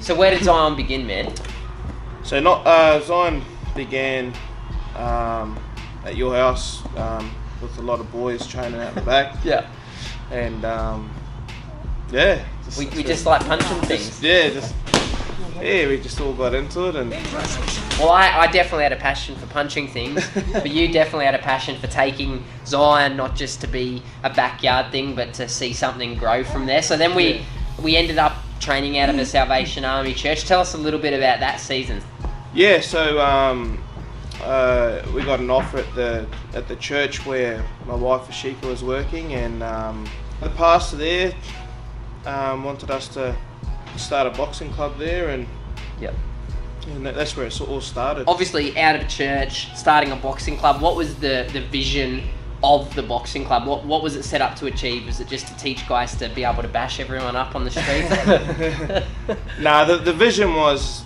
So where did Zion begin, man? So Zion began at your house with a lot of boys training out the back. Yeah. And we just like punching things. We just all got into it. And well, I definitely had a passion for punching things, but you definitely had a passion for taking Zion not just to be a backyard thing, but to see something grow from there. So then we ended up training out of the Salvation Army Church. Tell us a little bit about that season. Yeah, so we got an offer at the church where my wife Ashika was working, and the pastor there wanted us to start a boxing club there, and that's where it all started. Obviously, out of church, starting a boxing club. What was the vision of the boxing club? What was it set up to achieve? Was it just to teach guys to be able to bash everyone up on the street? No, the vision was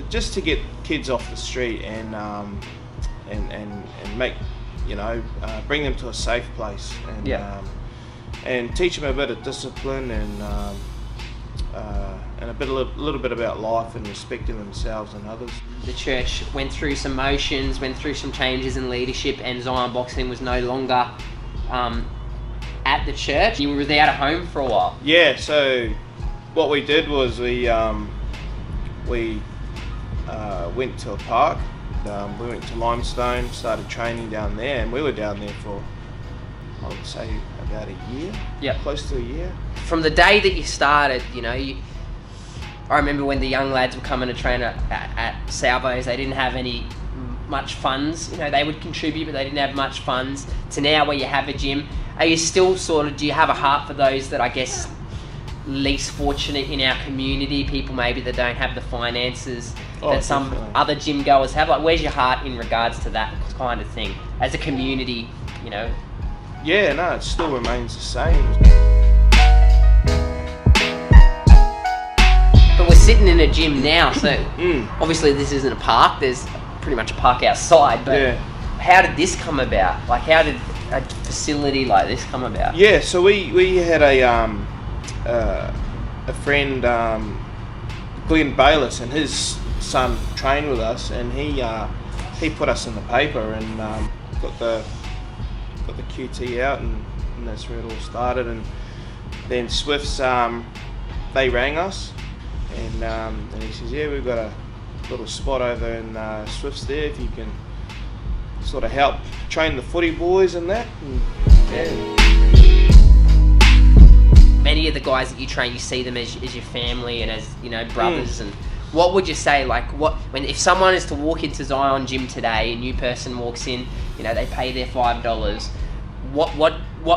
just to get kids off the street and make, bring them to a safe place and teach them a bit of discipline and a little bit about life and respecting themselves and others. The church went through some motions, went through some changes in leadership, and Zion Boxing was no longer at the church. You were without a home for a while. Yeah, so what we did was we went to a park. We went to Limestone, started training down there, and we were down there for, I would say, about a year. Yeah, close to a year. From the day that you started, I remember when the young lads were coming to train at Salvos, they didn't have much funds. They would contribute, but they didn't have much funds. To now, where you have a gym, are you still do you have a heart for those that I guess least fortunate in our community, people maybe that don't have the finances that some other gym goers have? Like, where's your heart in regards to that kind of thing as a community? Yeah, no, it still remains the same. But we're sitting in a gym now, so obviously this isn't a park. There's pretty much a park outside. But how did this come about? Like, how did a facility like this come about? Yeah, so we had a friend, Glenn Bayless, and his son trained with us, and he put us in the paper and got the QT out, and that's where it all started. And then Swifts, they rang us, and he says, we've got a little spot over in Swifts there, if you can sort of help train the footy boys and that. Many of the guys that you train, you see them as your family and as brothers. And what would you say, if someone is to walk into Zion Gym today, a new person walks in, they pay their $5,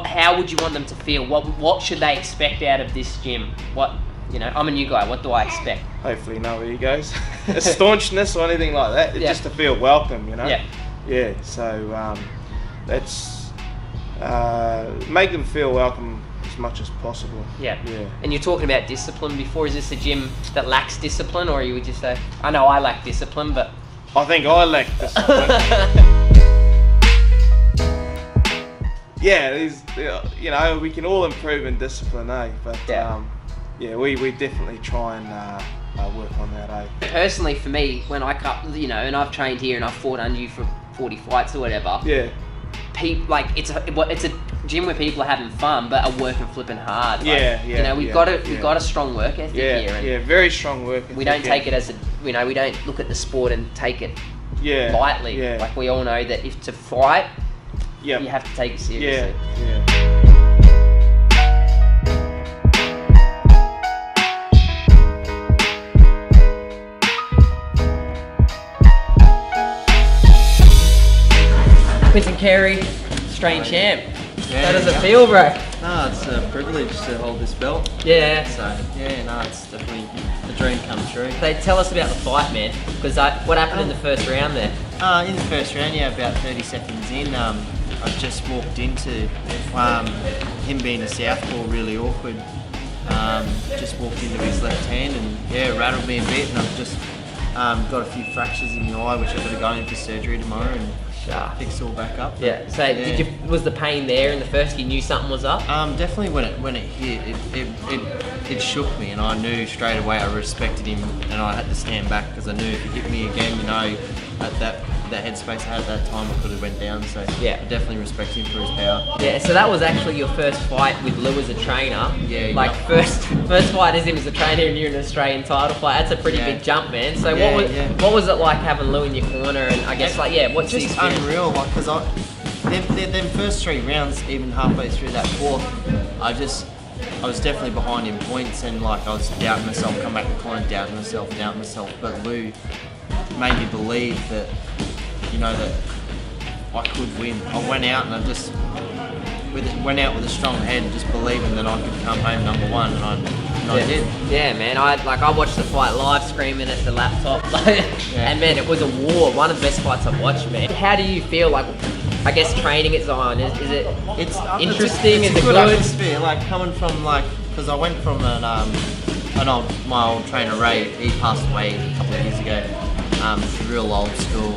how would you want them to feel? What should they expect out of this gym? I'm a new guy, what do I expect? Hopefully no egos, a staunchness or anything like that, just to feel welcome, so that's make them feel welcome as much as possible. Yeah. And you're talking about discipline before. Is this a gym that lacks discipline, or you would just say, I know I lack discipline, but I think I lack discipline. We can all improve in discipline, but we definitely try and work on that. Personally, for me, when I cut, and I've trained here and I've fought under you for 40 fights or whatever. Yeah. It's a gym where people are having fun but are working flipping hard. We've got a strong work ethic here. And very strong work ethic. We don't take it as we don't look at the sport and take it lightly. Yeah. Like, we all know that if to fight, you have to take it seriously. Yeah. Quinton Carey, Australian champ. How does it feel, bro? No, it's a privilege to hold this belt. Yeah. So, it's definitely a dream come true. So tell us about the fight, man. Because what happened in the first round there? In the first round, about 30 seconds in, I just walked into him being a southpaw, really awkward. Just walked into his left hand and rattled me a bit, and I've just got a few fractures in the eye, which I've got to go in for surgery tomorrow. And Sure. fix it all back up. But, Yeah. So was the pain there in the first? You knew something was up. Definitely when it hit, it shook me, and I knew straight away I respected him, and I had to stand back because I knew if he hit me again, you know, at that headspace I had at that time, I could have went down. So Yeah. I definitely respect him for his power. Yeah. So that was actually your first fight with Lou as a trainer. Yeah, Like yeah. first fight as him as a trainer, and you're an Australian title fight. That's a pretty Yeah. big jump, man. So Yeah, what was it like having Lou in your corner? And I guess what's the Just experience? unreal, like, because them first 3 rounds, even halfway through that fourth, I was definitely behind in points, and like I was doubting myself, come back to the corner, doubting myself. But Lou made me believe that, you know, that I could win. I went out and I just went out with a strong head, just believing that I could come home number 1, and I did. Yeah, man. I watched the fight live, screaming at the laptop, and man, it was a war. One of the best fights I've watched, man. How do you feel? Like, I guess training at Zion is it? It's interesting. It's Is a it good good? atmosphere. Like coming from because I went from my old trainer Ray. He passed away a couple of years ago. Real old school.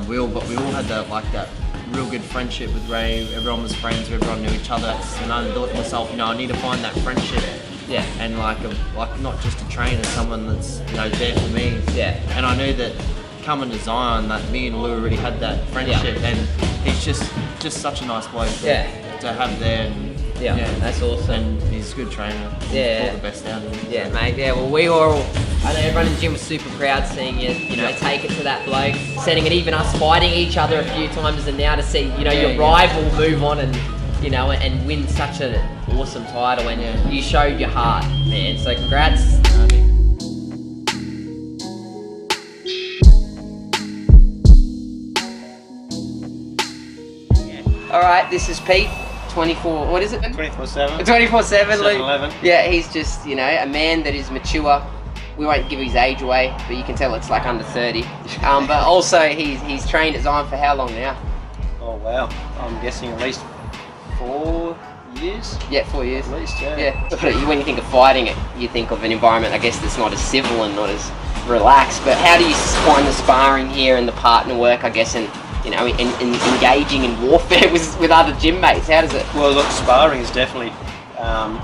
We all had that real good friendship with Ray. Everyone was friends. Everyone knew each other. And I thought to myself, you know, I need to find that friendship. Yeah. And like not just a trainer, someone that's, you know, there for me. Yeah. And I knew that coming to Zion, that me and Lou already had that friendship, and he's just such a nice bloke to have there. And, Yeah, that's awesome. And he's a good trainer. Yeah. All the best out of him. Yeah, mate. Yeah, well, we were all. I know everyone in the gym was super proud seeing you, take it to that bloke, setting it, even us fighting each other a few times, and now to see, your rival move on and, and win such an awesome title, and you showed your heart, man. So congrats. All right, this is Pete. 24. What is it? 24/7. 24/7. 7-Eleven. Yeah, he's just a man that is mature. We won't give his age away, but you can tell it's like under 30. But also he's trained at Zion for how long now? Oh wow, I'm guessing at least 4 years. Yeah, 4 years. At least, yeah. Yeah. When you think of fighting it, you think of an environment, I guess, that's not as civil and not as relaxed. But how do you find the sparring here and the partner work, I guess, and in engaging in warfare with other gym mates? How does it? Well, look, sparring is definitely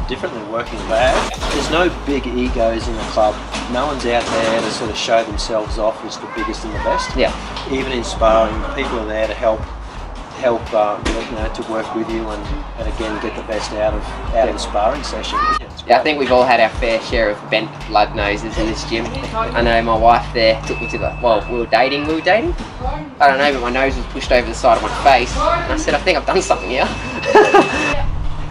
different than working bag. There's no big egos in the club. No one's out there to sort of show themselves off as the biggest and the best. Yeah. Even in sparring, people are there to help to work with you and again get the best out of the sparring session. Yeah, I think we've all had our fair share of bent blood noses in this gym. I know my wife there took me to we were dating? I don't know, but my nose was pushed over the side of my face. And I said, I think I've done something here.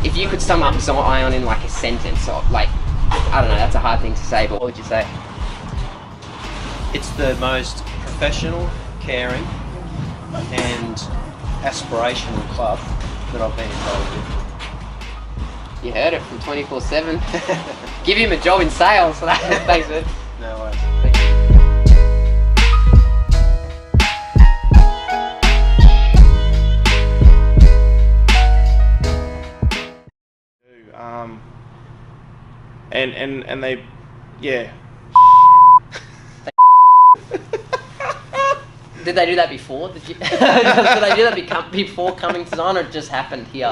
If you could sum up Zion in like a sentence, or I don't know, that's a hard thing to say, but what would you say? It's the most professional, caring and aspirational club that I've been involved with. You heard it from 24/7. Give him a job in sales. Thanks, man. No worries. And they, yeah. Did they do that before? Did they do that before coming to Zion, or it just happened here?